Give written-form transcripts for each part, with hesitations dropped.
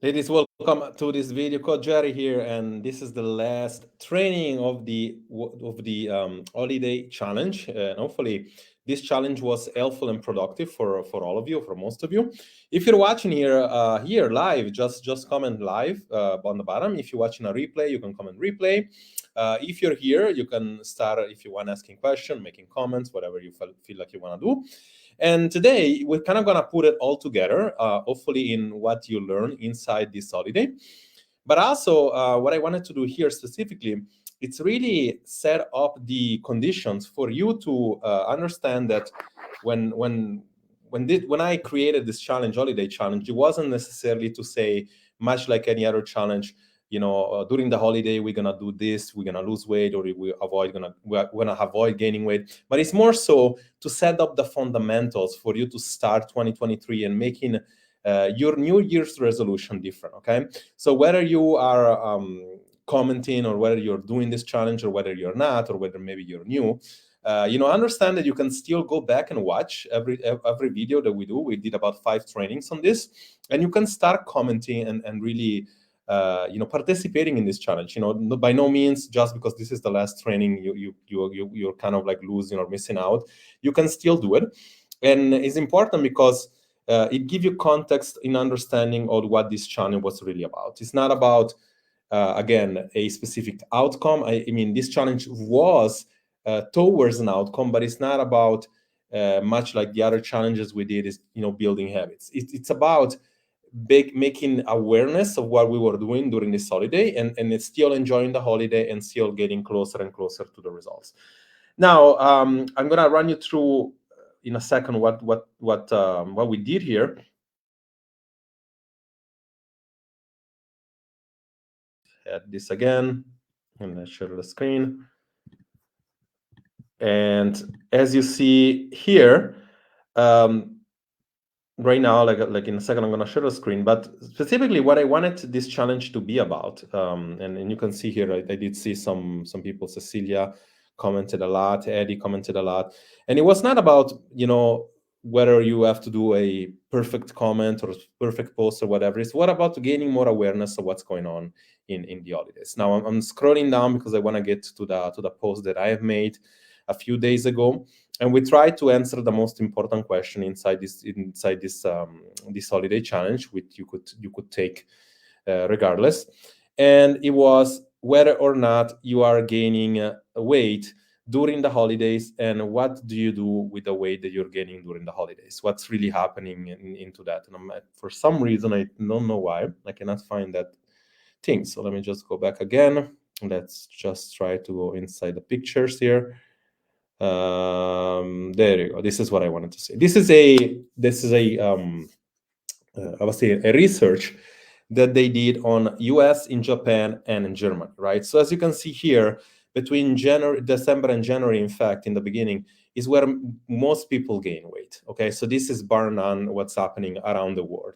Ladies, welcome to this video. Coach Jerry here, and this is the last training of the holiday challenge. And hopefully, this challenge was helpful and productive for all of you, for most of you. If you're watching here live, just comment live on the bottom. If you're watching a replay, you can comment replay. If you're here, you can start if you want asking question, making comments, whatever you feel like you want to do. And today we're kind of gonna put it all together, hopefully in what you learn inside this holiday. But also, what I wanted to do here specifically, it's really set up the conditions for you to understand that when I created this challenge, holiday challenge, it wasn't necessarily to say much like any other challenge. During the holiday we're gonna do this, we're gonna lose weight, or we're gonna avoid gaining weight. But it's more so to set up the fundamentals for you to start 2023 and making your New Year's resolution different. Okay, so whether you are commenting, or whether you're doing this challenge, or whether you're not, or whether maybe you're new, understand that you can still go back and watch every video that we do. We did about 5 trainings on this, and you can start commenting and really participating in this challenge. By no means just because this is the last training you're kind of like losing or missing out. You can still do it, and it's important because it gives you context in understanding of what this challenge was really about. It's not about again a specific outcome. I mean, this challenge was towards an outcome, but it's not about much like the other challenges we did is building habits. It's about making awareness of what we were doing during this holiday, and it's still enjoying the holiday and still getting closer and closer to the results. Now, I'm gonna run you through in a second what we did here. Add this again, and let's share the screen. And as you see here, right now, like in a second, I'm going to share the screen. But specifically, what I wanted this challenge to be about, and you can see here, I did see some people. Cecilia commented a lot, Eddie commented a lot, and it was not about whether you have to do a perfect comment or perfect post or whatever. It's what about gaining more awareness of what's going on in the holidays. Now I'm scrolling down because I want to get to the post that I have made a few days ago, and we try to answer the most important question inside this holiday challenge, which you could take regardless. And it was whether or not you are gaining weight during the holidays, and what do you do with the weight that you're gaining during the holidays? What's really happening into that? And for some reason, I don't know why, I cannot find that thing. So let me just go back again. Let's just try to go inside the pictures here. There you go. This is what I wanted to say. This is a I would say a research that they did on US, in Japan, and in Germany, right? So as you can see here, between December and January, in fact, in the beginning, is where most people gain weight. Okay, so this is bar none what's happening around the world.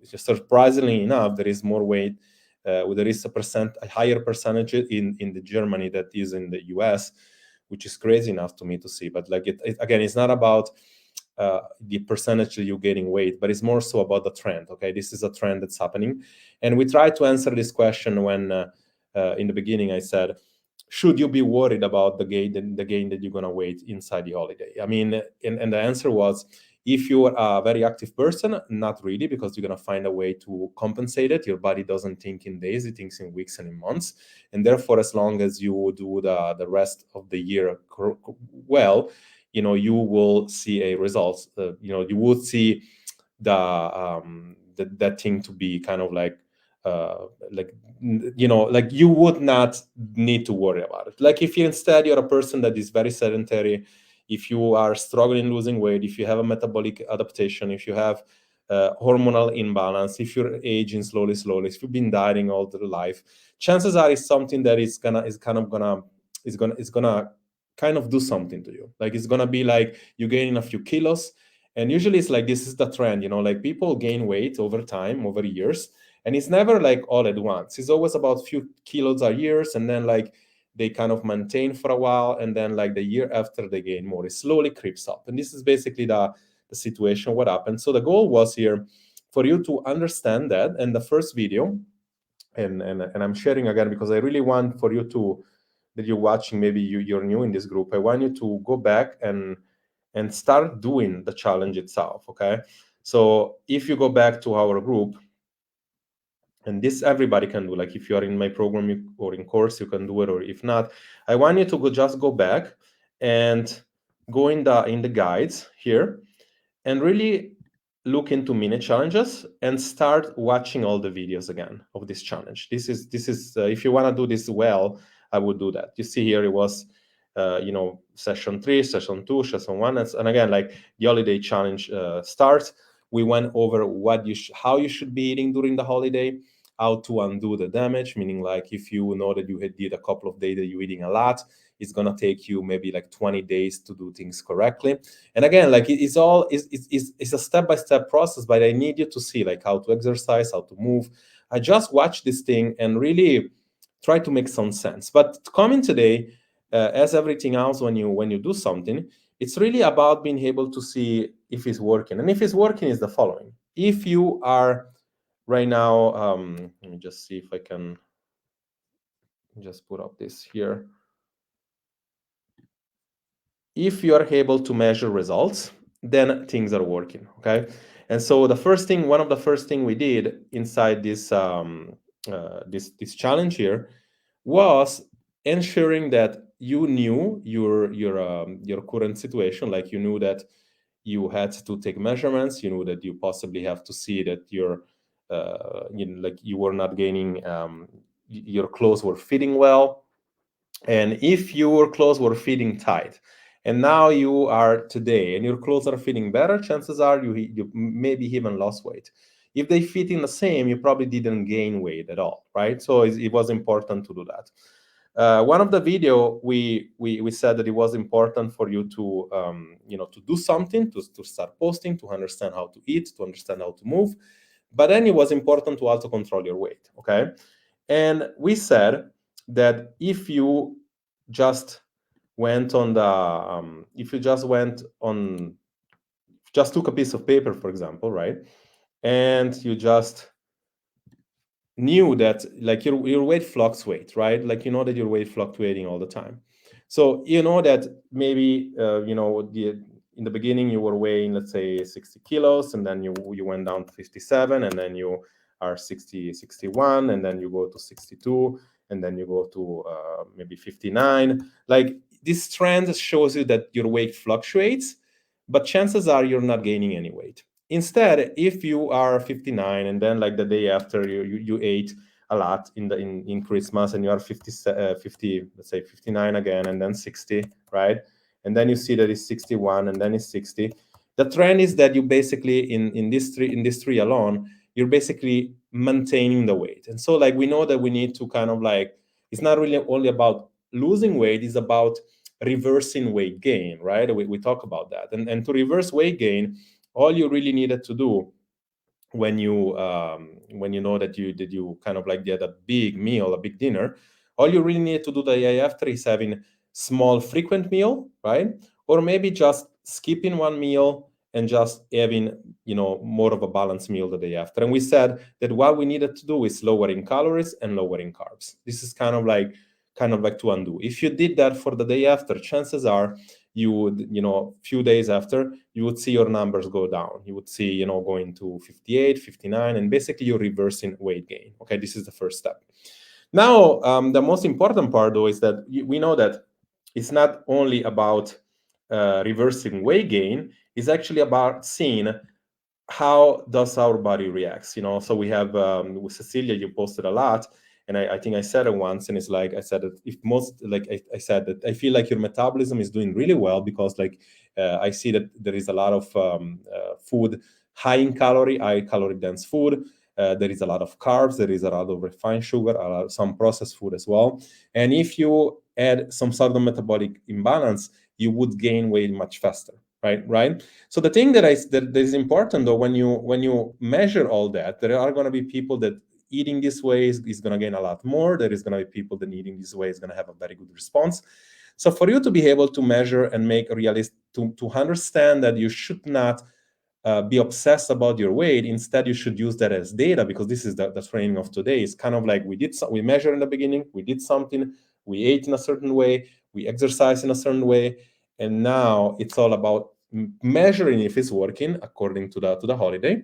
Surprisingly enough, there is more weight. There is a higher percentage in the Germany that is in the US, which is crazy enough to me to see. But again, it's not about the percentage that you're gaining weight, but it's more so about the trend. Okay, this is a trend that's happening, and we tried to answer this question when in the beginning I said, should you be worried about the gain that you're gonna weight inside the holiday? I mean, and the answer was, if you're a very active person, not really, because you're gonna find a way to compensate it. Your body doesn't think in days; it thinks in weeks and in months, and therefore, as long as you do the rest of the year well, you will see a result. You would see that thing to be kind of like you would not need to worry about it. Like if you're a person that is very sedentary, if you are struggling losing weight, if you have a metabolic adaptation, if you have hormonal imbalance, if you're aging slowly, if you've been dieting all your life, chances are it's something that is gonna kind of do something to you. Like it's gonna be like you're gaining a few kilos, and usually it's like this is the trend. Like people gain weight over time, over years, and it's never like all at once. It's always about few kilos a year, and then like they kind of maintain for a while, and then like the year after they gain more. It slowly creeps up, and this is basically the situation what happened. So the goal was here for you to understand that. And the first video, and I'm sharing again because I really want for you to, that you're watching, maybe you're new in this group, I want you to go back and start doing the challenge itself, okay? So if you go back to our group, and this everybody can do, like if you are in my program or in course, you can do it, or if not, I want you to just go back and go in the guides here and really look into mini challenges and start watching all the videos again of this challenge. This is if you want to do this well, I would do that. You see here it was session 3, session 2, session 1, and again, like the holiday challenge starts. We went over how you should be eating during the holiday, how to undo the damage, meaning like if you know that you did a couple of days that you're eating a lot, it's gonna take you maybe like 20 days to do things correctly. And again, like it's a step-by-step process, but I need you to see like how to exercise, how to move. I just watch this thing and really try to make some sense. But coming today, as everything else, when you do something, it's really about being able to see if it's working. And if it's working is the following. If you are right now, let me just see if I can just put up this here. If you are able to measure results, then things are working, okay? And so one of the first thing we did inside this this challenge here was ensuring that you knew your current situation, like you knew that you had to take measurements, you knew that you possibly have to see that like you were not gaining, your clothes were fitting well, and if your clothes were fitting tight, and now you are today and your clothes are fitting better, chances are you maybe even lost weight. If they fit in the same, you probably didn't gain weight at all, right? So it was important to do that. One of the video we said that it was important for you to to do something, to start posting, to understand how to eat, to understand how to move, but then it was important to also control your weight, okay? And we said that if you just went on the just took a piece of paper, for example, right, and you just knew that like your weight fluctuates, right? Like you know that your weight fluctuating all the time. So you know that maybe in the beginning you were weighing, let's say 60 kilos, and then you went down to 57, and then you are 61, and then you go to 62, and then you go to maybe 59. Like this trend shows you that your weight fluctuates, but chances are you're not gaining any weight. Instead, if you are 59 and then like the day after you ate a lot in Christmas, and you are 50, let's say 59 again, and then 60, right? And then you see that it's 61, and then it's 60. The trend is that you basically in this three alone, you're basically maintaining the weight. And so like we know that we need to kind of like, it's not really only about losing weight, it's about reversing weight gain, right? We talk about that. And to reverse weight gain, all you really needed to do when you know that you kind of like get a big meal, a big dinner, all you really need to do the day after is having small frequent meal, right? Or maybe just skipping one meal and just having more of a balanced meal the day after. And we said that what we needed to do is lowering calories and lowering carbs. This is kind of like to undo. If you did that for the day after, chances are you would, few days after, you would see your numbers go down. You would see, going to 58, 59, and basically you're reversing weight gain. Okay, this is the first step. Now, the most important part, though, is that we know that it's not only about reversing weight gain, it's actually about seeing how does our body reacts. So we have, with Cecilia, you posted a lot, and I think I said it once, and it's like I said that if most, like I said that I feel like your metabolism is doing really well, because like I see that there is a lot of food high in calorie, high calorie dense food. There is a lot of carbs, there is a lot of refined sugar, some processed food as well. And if you add some sort of metabolic imbalance, you would gain weight much faster, right? So the thing that is important, though, when you measure all that, there are going to be people that eating this way is going to gain a lot more. There is going to be people that eating this way is going to have a very good response. So for you to be able to measure and make a realist, to understand that you should not be obsessed about your weight. Instead, you should use that as data, because this is the training of today. It's kind of like we measure in the beginning, we did something, we ate in a certain way, we exercised in a certain way, and now it's all about measuring if it's working according to the holiday.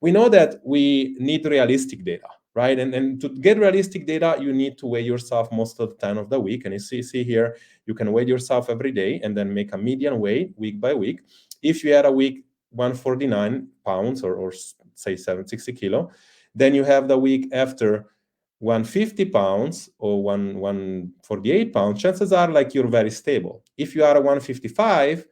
We know that we need realistic data, right? And to get realistic data, you need to weigh yourself most of the time of the week. And you see here, you can weigh yourself every day and then make a median weight week by week. If you had a week 149 pounds or say 760 kilo, then you have the week after 150 pounds or 148 pounds, chances are like you're very stable. If you are a 155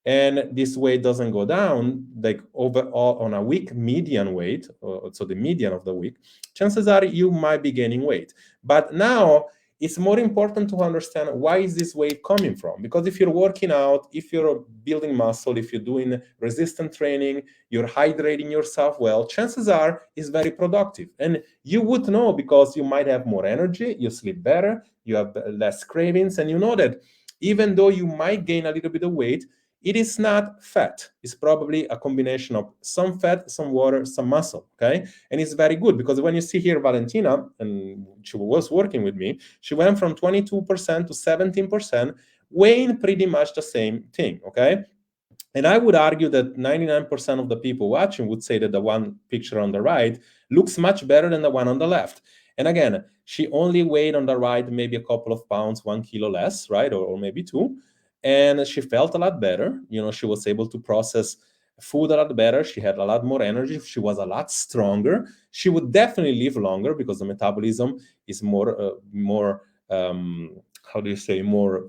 and this weight doesn't go down, like overall on a week median weight, so the median of the week, chances are you might be gaining weight. But now it's more important to understand why is this weight coming from? Because if you're working out, if you're building muscle, if you're doing resistant training, you're hydrating yourself well, chances are it's very productive. And you would know because you might have more energy, you sleep better, you have less cravings, and you know that even though you might gain a little bit of weight, it is not fat. It's probably a combination of some fat, some water, some muscle, okay? And it's very good because when you see here Valentina, and she was working with me, she went from 22% to 17%, weighing pretty much the same thing, okay? And I would argue that 99% of the people watching would say that the one picture on the right looks much better than the one on the left. And again, she only weighed on the right maybe a couple of pounds, 1 kilo less, right? Or maybe 2. And she felt a lot better. You know, she was able to process food a lot better. She had a lot more energy. She was a lot stronger. She would definitely live longer because the metabolism is more more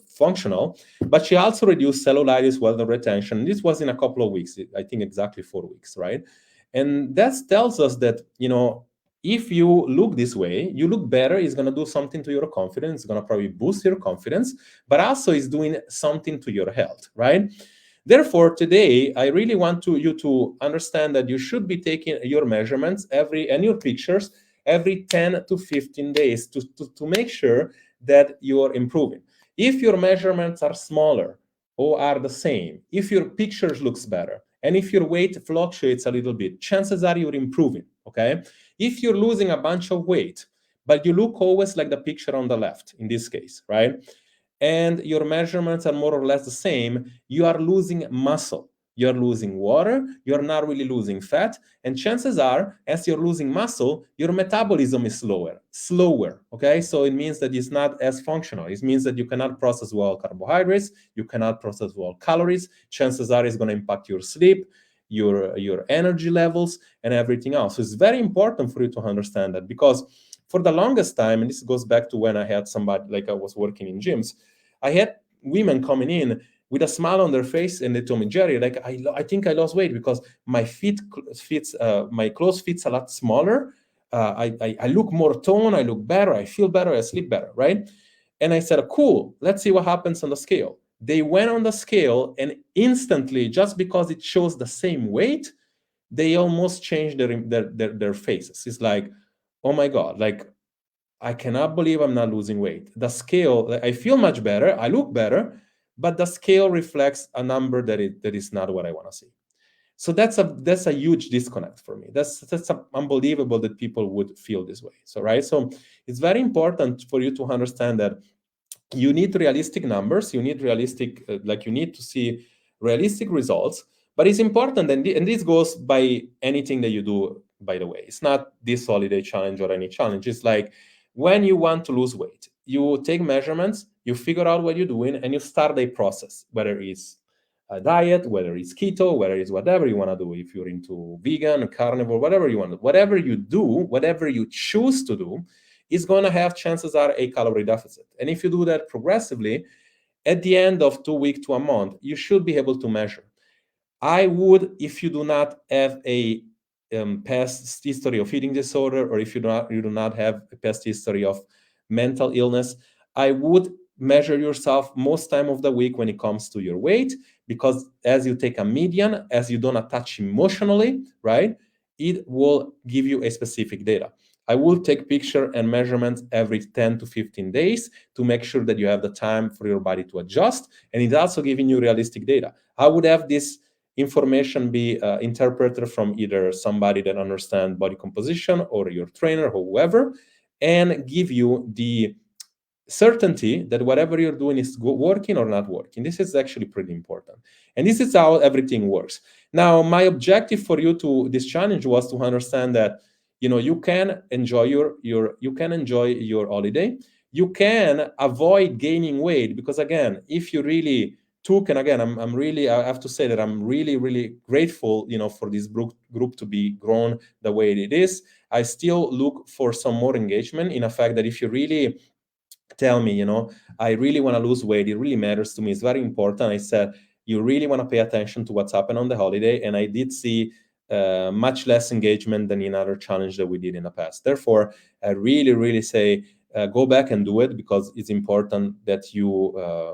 functional. But she also reduced cellulitis, water retention. This was in a couple of weeks, I think exactly 4 weeks, right? And that tells us that, you know, if you look this way, you look better, it's going to do something to your confidence, it's going to probably boost your confidence, but also it's doing something to your health, right? Therefore, today, I really want you to understand that you should be taking your measurements and your pictures every 10 to 15 days to make sure that you're improving. If your measurements are smaller or are the same, if your pictures looks better, and if your weight fluctuates a little bit, chances are you're improving, okay? If you're losing a bunch of weight, but you look always like the picture on the left, in this case, right? And your measurements are more or less the same, you are losing muscle. You're losing water, you're not really losing fat, and chances are, as you're losing muscle, your metabolism is slower, okay? So it means that it's not as functional. It means that you cannot process well carbohydrates, you cannot process well calories, chances are it's gonna impact your sleep, your energy levels, and everything else. So it's very important for you to understand that, because for the longest time, and this goes back to when I had somebody, like I was working in gyms, I had women coming in with a smile on their face, and they told me, Jerry, like I think I lost weight because my my clothes fits a lot smaller. I look more toned, I look better, I feel better, I sleep better, right? And I said, cool, let's see what happens on the scale. They went on the scale, and instantly, just because it shows the same weight, they almost changed their faces. It's like, oh my God, like I cannot believe I'm not losing weight. The scale, I feel much better, I look better, but the scale reflects a number that is not what I want to see. So that's a huge disconnect for me. That's unbelievable that people would feel this way. So right, so it's very important for you to understand that you need realistic numbers. You need realistic, you need to see realistic results. But it's important, and this goes by anything that you do. By the way, it's not this holiday challenge or any challenge. It's like when you want to lose weight, you take measurements, you figure out what you're doing, and you start a process, whether it's a diet, whether it's keto, whether it's whatever you want to do. If you're into vegan, carnivore, whatever you want to do, whatever you do, whatever you choose to do, is going to have, chances are, a calorie deficit. And if you do that progressively, at the end of 2 weeks to a month, you should be able to measure. I would, if you do not have a past history of eating disorder, or if you do not have a past history of mental illness, I would measure yourself most time of the week when it comes to your weight, because as you take a median, as you don't attach emotionally, right, it will give you a specific data. I will take picture and measurements every 10 to 15 days to make sure that you have the time for your body to adjust, and it's also giving you realistic data. I would have this information be interpreted from either somebody that understands body composition or your trainer or whoever, and give you the certainty that whatever you're doing is working or not working. This is actually pretty important. And this is how everything works. Now, my objective for you to this challenge was to understand that, you know, you can enjoy your holiday. You can avoid gaining weight, because again, if you really took, and again, I have to say that I'm really grateful, you know, for this group to be grown the way it is. I still look for some more engagement in the fact that if you really tell me, you know, I really want to lose weight, it really matters to me, it's very important. I said, you really want to pay attention to what's happened on the holiday. And I did see much less engagement than in other challenge that we did in the past. Therefore, I really say, go back and do it, because it's important that you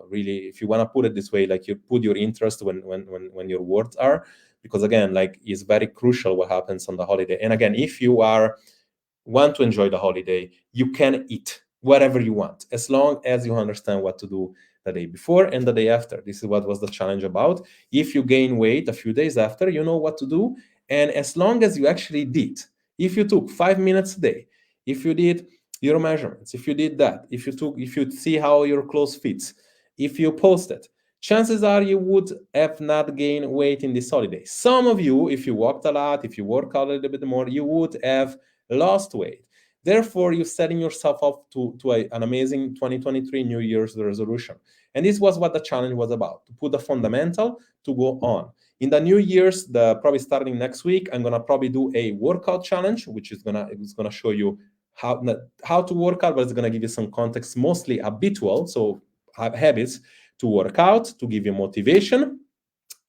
really, if you want to put it this way, like you put your interest when your words are, because again, like, it's very crucial what happens on the holiday. And again, if you want to enjoy the holiday, you can eat whatever you want, as long as you understand what to do the day before and the day after. This is what was the challenge about. If you gain weight a few days after, you know what to do. And as long as you actually did, if you took 5 minutes a day, if you did your measurements, if you did that, if you see how your clothes fits, if you posted, chances are you would have not gained weight in this holiday. Some of you, if you walked a lot, if you work out a little bit more, you would have lost weight. Therefore, you're setting yourself up to an amazing 2023 New Year's resolution. And this was what the challenge was about, to put the fundamental to go on. In the New Year's, probably starting next week, I'm gonna probably do a workout challenge, which is gonna show you how to work out, but it's gonna give you some context, mostly habitual, so habits to work out, to give you motivation.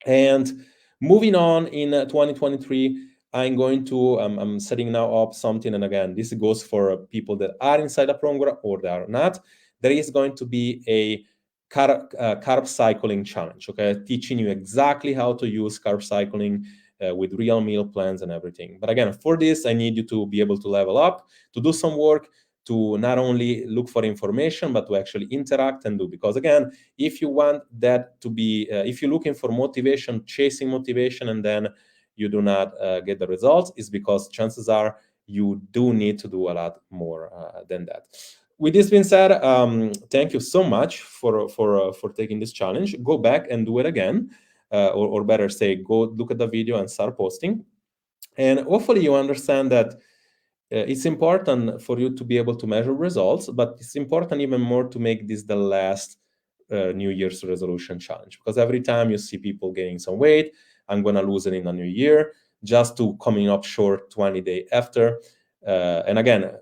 And moving on in 2023, I'm setting now up something, and again, this goes for people that are inside the program or they are not. There is going to be a carb cycling challenge, okay? Teaching you exactly how to use carb cycling with real meal plans and everything. But again, for this, I need you to be able to level up, to do some work, to not only look for information, but to actually interact and do. Because again, if you want that to be, if you're looking for motivation, chasing motivation, and then you do not get the results, is because chances are you do need to do a lot more than that. With this being said, thank you so much for taking this challenge. Go back and do it again, or better say, go look at the video and start posting. And hopefully you understand that it's important for you to be able to measure results, but it's important even more to make this the last New Year's resolution challenge, because every time you see people gaining some weight, I'm going to lose it in the new year, just to coming up short 20 days after. And again,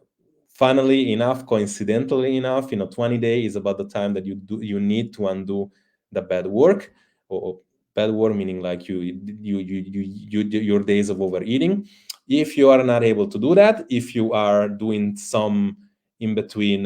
funnily enough, coincidentally enough, 20 days is about the time that you need to undo the bad work, or bad work meaning like your days of overeating. If you are not able to do that, if you are doing some in between,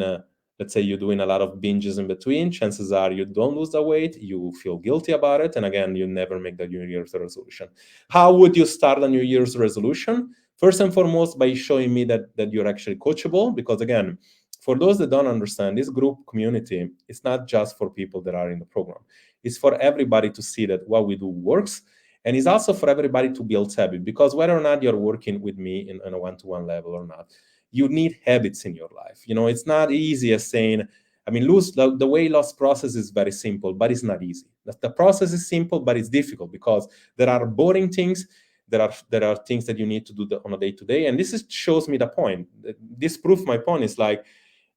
let's say you're doing a lot of binges in between, chances are you don't lose the weight, you feel guilty about it, and again, you never make the New Year's resolution. How would you start a New Year's resolution? First and foremost, by showing me that you're actually coachable, because again, for those that don't understand, this group community is not just for people that are in the program. It's for everybody to see that what we do works. And it's also for everybody to build habit, because whether or not you're working with me in a one-to-one level or not, you need habits in your life. It's not easy as saying, the weight loss process is very simple, but it's not easy. The process is simple, but it's difficult, because there are boring things. There are things that you need to do on a day-to-day. And this shows me the point. This proves my point. Is like,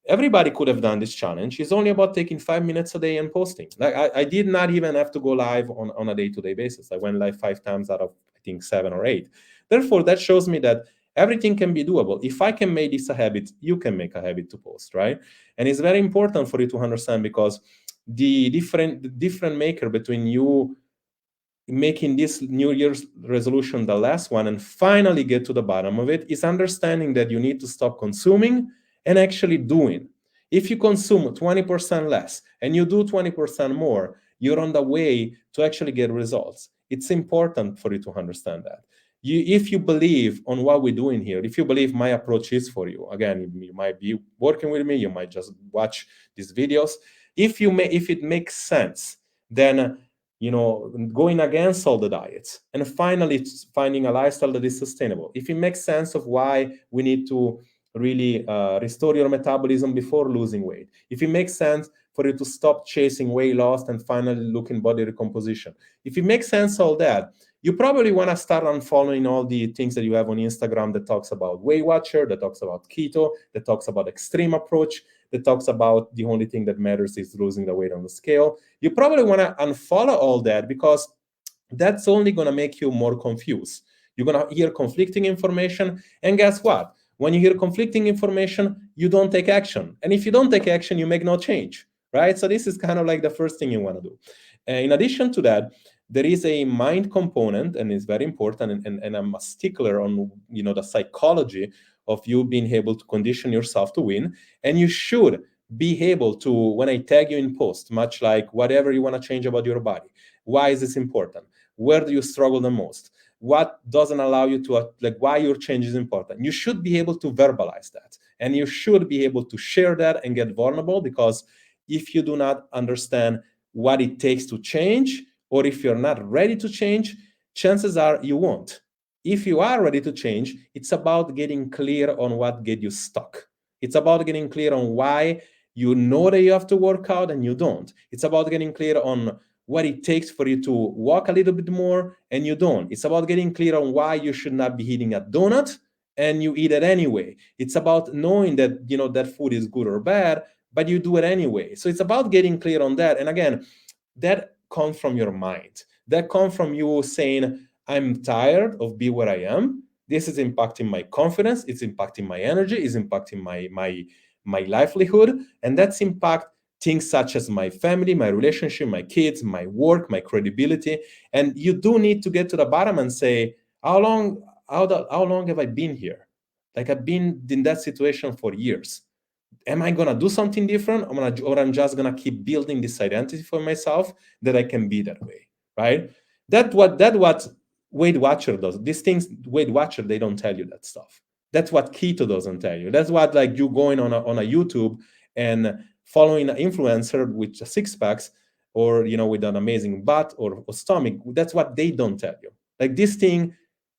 everybody could have done this challenge. It's only about taking 5 minutes a day and posting. Like I did not even have to go live on a day-to-day basis. I went live 5 times out of, I think, 7 or 8. Therefore, that shows me that everything can be doable. If I can make this a habit, you can make a habit to post, right? And it's very important for you to understand, because the different maker between you making this New Year's resolution the last one and finally get to the bottom of it is understanding that you need to stop consuming and actually doing. If you consume 20% less and you do 20% more, you're on the way to actually get results. It's important for you to understand that. If you believe on what we're doing here, if you believe my approach is for you, again, you might be working with me, you might just watch these videos. If it makes sense, then going against all the diets, and finally finding a lifestyle that is sustainable. If it makes sense of why we need to really restore your metabolism before losing weight, if it makes sense for you to stop chasing weight loss and finally look in body recomposition, if it makes sense all that, you probably want to start unfollowing all the things that you have on Instagram that talks about Weight Watcher, that talks about keto, that talks about extreme approach, that talks about the only thing that matters is losing the weight on the scale. You probably want to unfollow all that, because that's only going to make you more confused. You're going to hear conflicting information. And guess what? When you hear conflicting information, you don't take action. And if you don't take action, you make no change, right? So this is kind of like the first thing you want to do. In addition to that, there is a mind component, and it's very important. And I'm a stickler on the psychology of you being able to condition yourself to win. And you should be able to, when I tag you in post, much like whatever you want to change about your body, why is this important? Where do you struggle the most? What doesn't allow you to, why your change is important? You should be able to verbalize that. And you should be able to share that and get vulnerable, because if you do not understand what it takes to change, or if you're not ready to change, chances are you won't. If you are ready to change, it's about getting clear on what get you stuck. It's about getting clear on why you know that you have to work out and you don't. It's about getting clear on what it takes for you to walk a little bit more and you don't. It's about getting clear on why you should not be eating a donut and you eat it anyway. It's about knowing that that food is good or bad, but you do it anyway. So it's about getting clear on that. And again, that comes from your mind. That comes from you saying, I'm tired of being where I am. This is impacting my confidence. It's impacting my energy. It's impacting my livelihood. And that's impact things such as my family, my relationship, my kids, my work, my credibility. And you do need to get to the bottom and say, how long have I been here? Like, I've been in that situation for years. Am I gonna do something different? Or I'm just gonna keep building this identity for myself that I can be that way, right? That's what Weight Watcher does. These things, Weight Watcher, they don't tell you that stuff. That's what keto doesn't tell you. That's what, like, you going on a YouTube and following an influencer with six packs, or with an amazing butt or stomach. That's what they don't tell you. Like, this thing,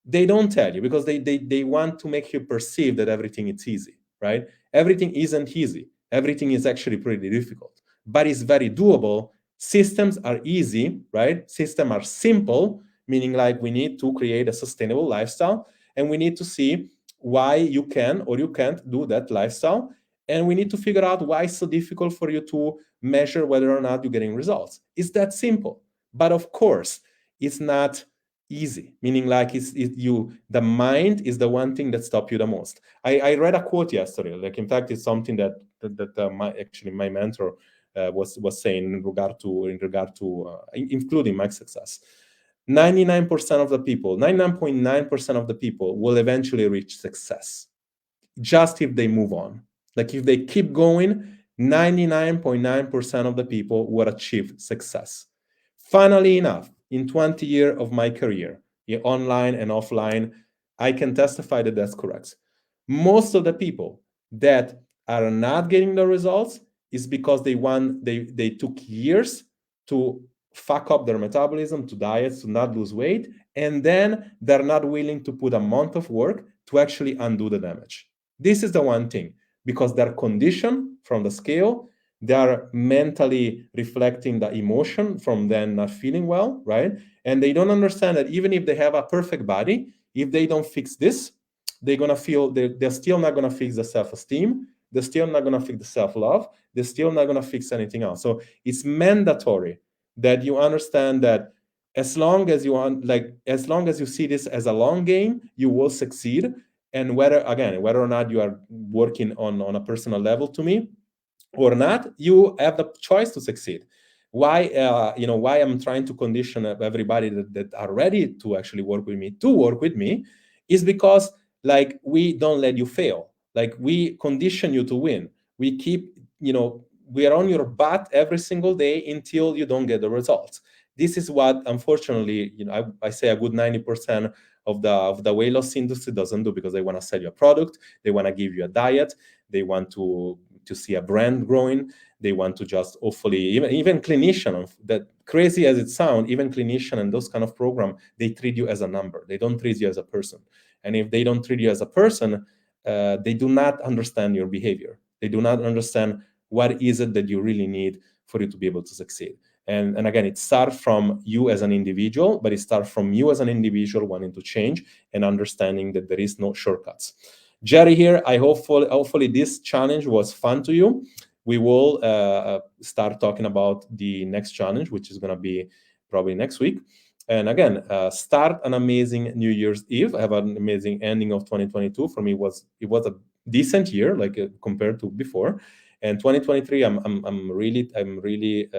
they don't tell you, because they want to make you perceive that everything is easy, right? Everything isn't easy. Everything is actually pretty difficult, but it's very doable. Systems are easy, right? Systems are simple, meaning like we need to create a sustainable lifestyle, and we need to see why you can or you can't do that lifestyle. And we need to figure out why it's so difficult for you to measure whether or not you're getting results. It's that simple. But of course, it's not easy, meaning like the mind is the one thing that stops you the most. I read a quote yesterday, like, in fact, it's something that my mentor was saying in regard to including my success. 99% of the people, 99.9% of the people will eventually reach success, just if they move on. Like, if they keep going, 99.9% of the people will achieve success. Funnily enough, in 20 years of my career, online and offline, I can testify that that's correct. Most of the people that are not getting the results is because they took years to fuck up their metabolism, to diets, to not lose weight, and then they're not willing to put a month of work to actually undo the damage. This is the one thing, because they're conditioned from the scale, they are mentally reflecting the emotion from them not feeling well, right? And they don't understand that even if they have a perfect body, if they don't fix this, they're gonna feel they're still not gonna fix the self-esteem, they're still not gonna fix the self-love, they're still not gonna fix anything else. So it's mandatory that you understand that as long as you see this as a long game, you will succeed. And whether or not you are working on a personal level to me or not, you have the choice to succeed. Why I'm trying to condition everybody that are ready to actually work with me is because, like, we don't let you fail. Like, we condition you to win. We keep, we are on your butt every single day until you don't get the results. This is what, unfortunately, I say a good 90% of the weight loss industry doesn't do, because they want to sell you a product, they want to give you a diet, they want to to see a brand growing. They want to just hopefully, even clinician, that crazy as it sounds, even clinician and those kind of program, they treat you as a number. They don't treat you as a person. And if they don't treat you as a person, they do not understand your behavior. They do not understand what is it that you really need for you to be able to succeed. And again, it starts from you as an individual, but it starts from you as an individual wanting to change and understanding that there is no shortcuts. Jerry here, hopefully this challenge was fun to you. We will start talking about the next challenge, which is going to be probably next week. And again, start an amazing New Year's Eve. Have an amazing ending of 2022. For me, it was a decent year, like compared to before. And 2023, I'm really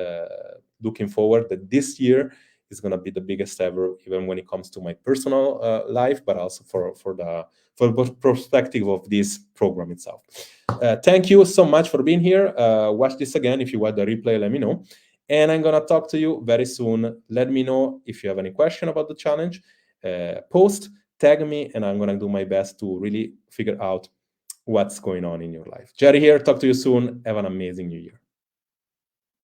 looking forward that this year is going to be the biggest ever, even when it comes to my personal life, but also for the perspective of this program itself. Thank you so much for being here. Watch this again. If you want the replay, let me know. And I'm going to talk to you very soon. Let me know if you have any question about the challenge. Post, tag me, and I'm going to do my best to really figure out what's going on in your life. Jerry here. Talk to you soon. Have an amazing new year.